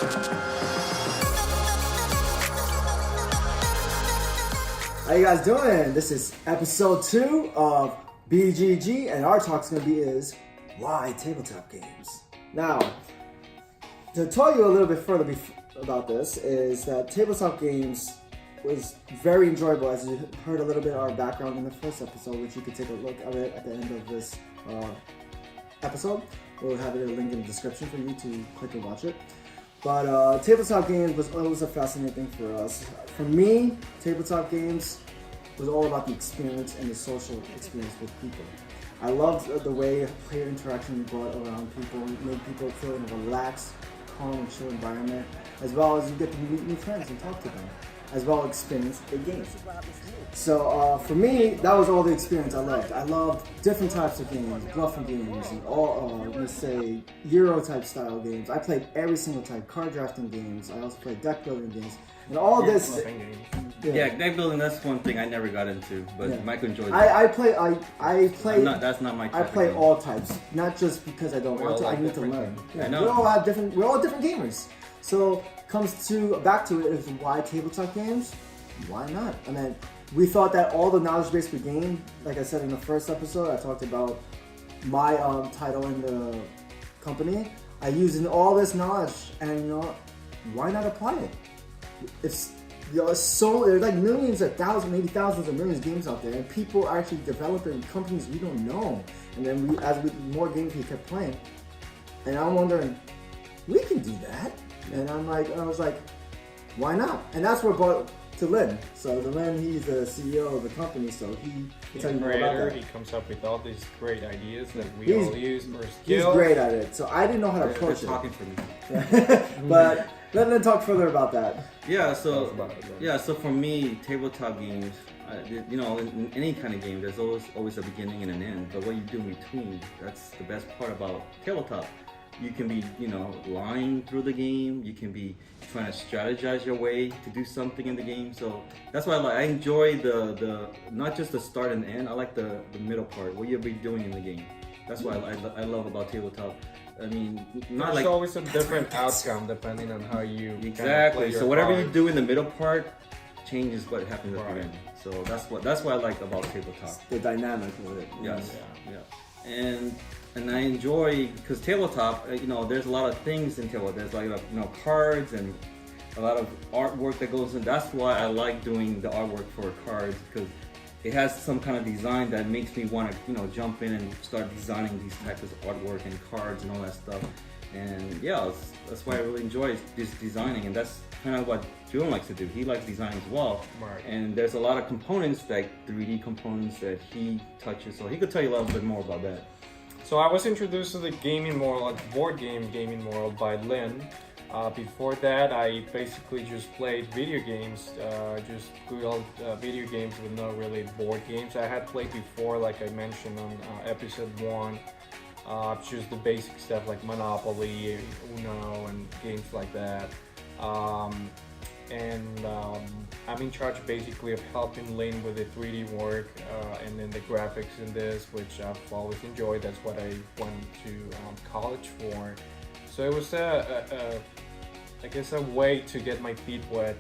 How you guys doing? This is episode 2 of BGG, and our talk's gonna be is why tabletop games. Now, to tell you a little bit further about this is that tabletop games was very enjoyable, as you heard a little bit of our background in the first episode, which you can take a look at it at the end of this episode. We'll have a link in the description for you to click and watch it. But tabletop games was always a fascinating thing for us. For me, tabletop games was all about the experience and the social experience with people. I loved the way player interaction brought around people, made people feel in a relaxed, calm, and chill environment, as well as you get to meet new friends and talk to them, as well as experience the game. So for me, that was all the experience I loved. I loved different types of games, bluffing games, and all, let's say, Euro type style games. I played every single type, card drafting games. I also played deck building games, and all this. Yeah, deck building, that's one thing I never got into, but Michael enjoys it. I play. That's not my type. I play all types, not just because I don't want to. I need to learn. Yeah, we all have different. We're all different gamers. So comes to back to it is why tabletop games? Why not? I mean, we thought that all the knowledge base we gained, like I said in the first episode, I talked about my title in the company. I used in all this knowledge, and why not apply it? It's there's like millions of thousands, maybe thousands of millions of games out there, and people are actually developing companies we don't know. And then more games we kept playing, and I'm wondering, we can do that. And I was like, why not? And that's what brought to Lin. So Lin, he's the CEO of the company, so he can tell you more about that. He comes up with all these great ideas that we all use for skills. He's great at it. So I didn't know how to approach it. Talking for me. But let Lin talk further about that. Yeah. So for me, tabletop games, in any kind of game, there's always a beginning and an end. But what you do in between, that's the best part about tabletop. You can be, lying through the game. You can be trying to strategize your way to do something in the game. So that's why I enjoy the not just the start and the end. I like the middle part, what you'll be doing in the game. That's what I love about tabletop. I mean, there's always a different outcome depending on how you exactly. Play so whatever you do in the middle part changes what happens at the end. So that's what I like about tabletop. The dynamic of it. Yes. Yeah. And I enjoy, because tabletop, there's a lot of things in tabletop. There's like, cards and a lot of artwork that goes in. That's why I like doing the artwork for cards, because it has some kind of design that makes me want to, jump in and start designing these types of artwork and cards and all that stuff. And that's why I really enjoy this designing, and that's kind of what Julian likes to do. He likes design as well. Right. And there's a lot of components, like 3D components that he touches, so he could tell you a little bit more about that. So I was introduced to the gaming world, board game gaming world, by Lin. Before that, I basically just played video games, just good old video games with no really board games. I had played before, like I mentioned on episode 1, just the basic stuff like Monopoly, Uno, and games like that. I'm in charge basically of helping Lin with the 3D work and then the graphics in this, which I've always enjoyed. That's what I went to college for. So it was I guess a way to get my feet wet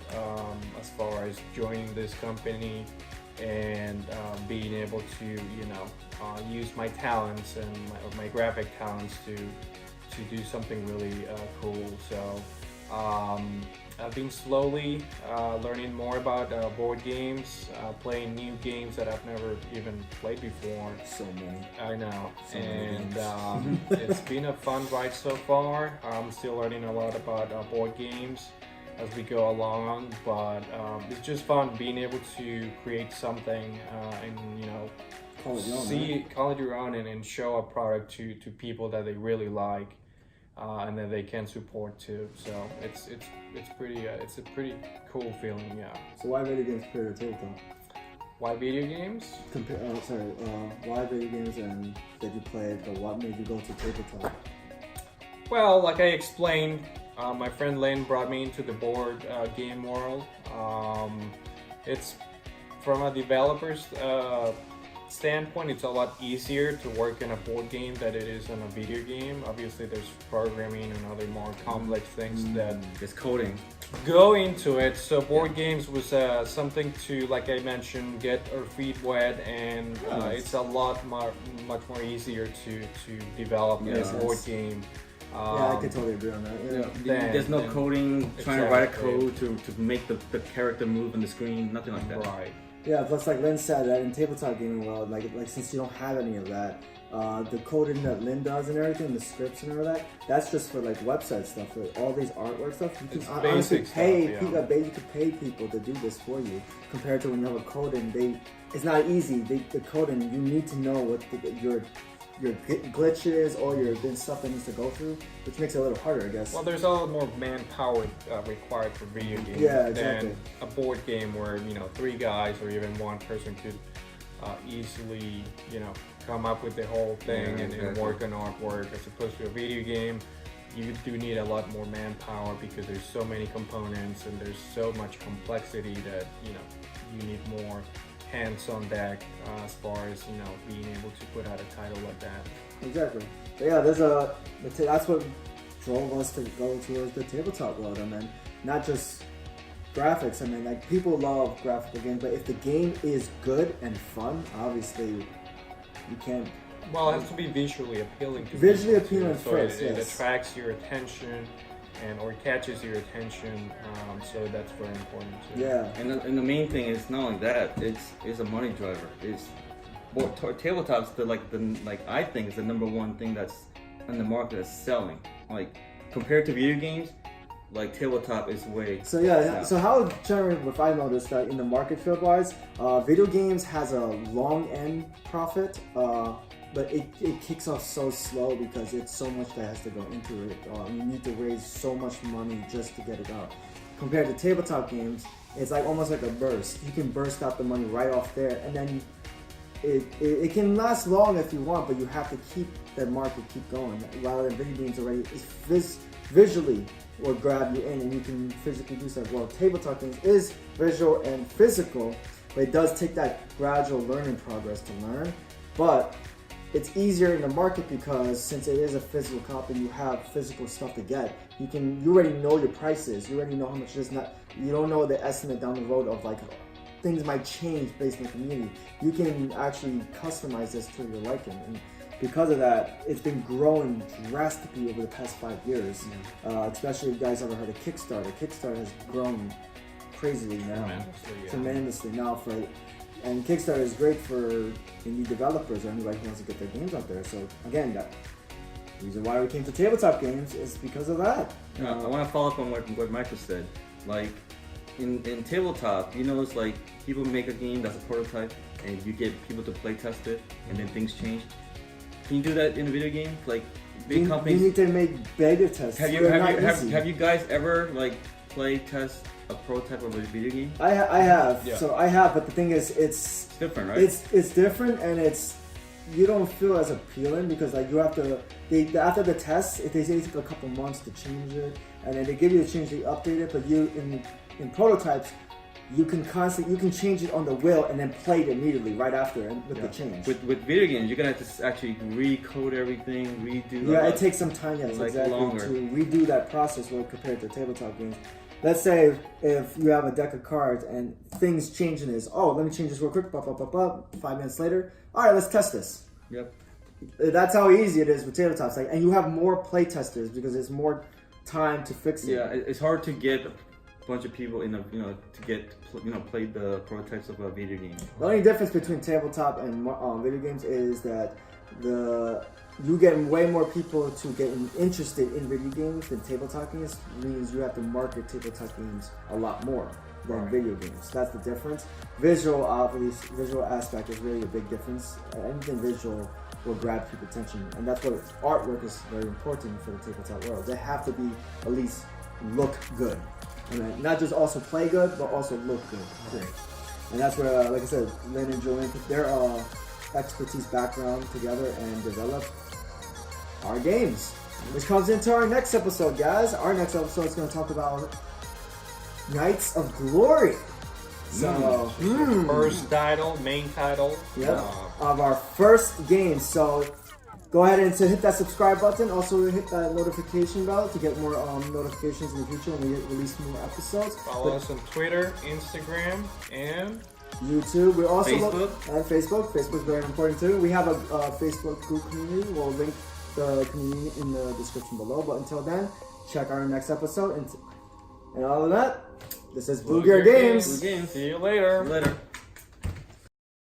as far as joining this company and being able to use my talents and my graphic talents to do something really cool. So I've been slowly learning more about board games, playing new games that I've never even played before. So many. I know. It's been a fun ride so far. I'm still learning a lot about board games as we go along, but it's just fun being able to create something and call it your own and show a product to people that they really like. And then they can support too. So it's a pretty cool feeling, yeah. So why video games compared to tabletop? Why video games? Why video games and that you played, but what made you go to tabletop? Well, like I explained, my friend Lin brought me into the board game world. It's from a developer's standpoint, it's a lot easier to work in a board game than it is in a video game. Obviously, there's programming and other more complex things that It's coding. go into it. So board games was something to, like I mentioned, get our feet wet, and it's a much more easier to develop a board game. I could totally agree on that. Yeah. There's no coding, trying to write a Exactly. code to make the character move on the screen, nothing like that. Right. Yeah, plus like Lin said, that in tabletop gaming world, like since you don't have any of that, the coding that Lin does and everything, the scripts and all that, that's just for like website stuff. For all these artwork stuff, you It's can honestly basic pay stuff, people. You could pay people to do this for you. Compared to when you have a coding, it's not easy. The coding, you need to know what your glitches or your stuff that needs to go through, which makes it a little harder, I guess. Well, there's a lot more manpower required for video games exactly. than a board game where 3 guys or even one person could easily come up with the whole thing and work on artwork. As opposed to a video game, you do need a lot more manpower because there's so many components and there's so much complexity that you need more hands on deck as far as being able to put out a title like that. Exactly. But yeah, that's what drove us to go towards the tabletop world. I mean, not just graphics. I mean, like people love graphical games, but if the game is good and fun, obviously you can't. Well, it has to be visually appealing to Visually people, appealing so first, it yes. attracts your attention or catches your attention, so that's very important too. Yeah. And the main thing is not only that, it's a money driver. It's tabletop's I think is the number one thing that's in the market that's selling. Like compared to video games, like tabletop is way. So yeah. So how generally, if I noticed that in the market field wise, video games has a long end profit. But it kicks off so slow because it's so much that has to go into it. You need to raise so much money just to get it out. Compared to tabletop games, it's like almost like a burst. You can burst out the money right off there, and then it can last long if you want, but you have to keep that market keep going. While the video games already visually will grab you in, and you can physically do stuff. Well, tabletop games is visual and physical, but it does take that gradual learning progress to learn. But it's easier in the market because since it is a physical copy, you have physical stuff to get. You already know your prices. You already know how much it is. You don't know the estimate down the road of like things might change based on the community. You can actually customize this to your liking, and because of that, it's been growing drastically over the past 5 years. Especially if you guys ever heard of Kickstarter. Kickstarter has grown crazily now, tremendously now and Kickstarter is great for indie developers or anybody who wants to get their games out there. So again, the reason why we came to tabletop games is because of that. I want to follow up on what Michael said. Like in tabletop, it's like people make a game that's a prototype, and you get people to play test it, and then things change. Can you do that in a video game? Like big companies. You need to make beta tests. Have you guys ever like play test a prototype of a video game? I have. Yeah. So I have, but the thing is, it's different, right? It's different, and you don't feel as appealing because like you have to. After the test, they say it takes a couple months to change it, and then they give you a change, they update it. But you in prototypes, you can change it on the wheel and then play it immediately right after and with the change. With video games, you're gonna have to actually recode everything, redo. Yeah, it takes some time, yes, like exactly, longer. to redo that process when compared to tabletop games. Let's say if you have a deck of cards and things change in this, let me change this real quick, 5 minutes later, all right, let's test this. Yep. That's how easy it is with tabletops. Like, and you have more play testers because there's more time to fix it. Yeah, it's hard to get a bunch of people play the prototypes of a video game. The only difference between tabletop and video games is that you get way more people to get interested in video games than tabletop games. Means you have to market tabletop games a lot more than video games. That's the difference. Visual aspect is really a big difference. Anything visual will grab people's attention, and that's what artwork is very important for the tabletop world. They have to be at least look good. I mean, not just also play good, but also look good too. And that's where, like I said, Lin and Julian put their expertise background together and develop our games, which comes into our next episode, guys. Our next episode is going to talk about Knights of Glory. So, First title, main title. Yep, of our first game. So go ahead and hit that subscribe button. Also hit that notification bell to get more notifications in the future when we release more episodes. Follow us on Twitter, Instagram, and YouTube. We're also Facebook. Facebook is very important too. We have a Facebook group community. We'll link the community in the description below. But until then, check our next episode. And all of that, this is Blue Gear Games. See you later. Later.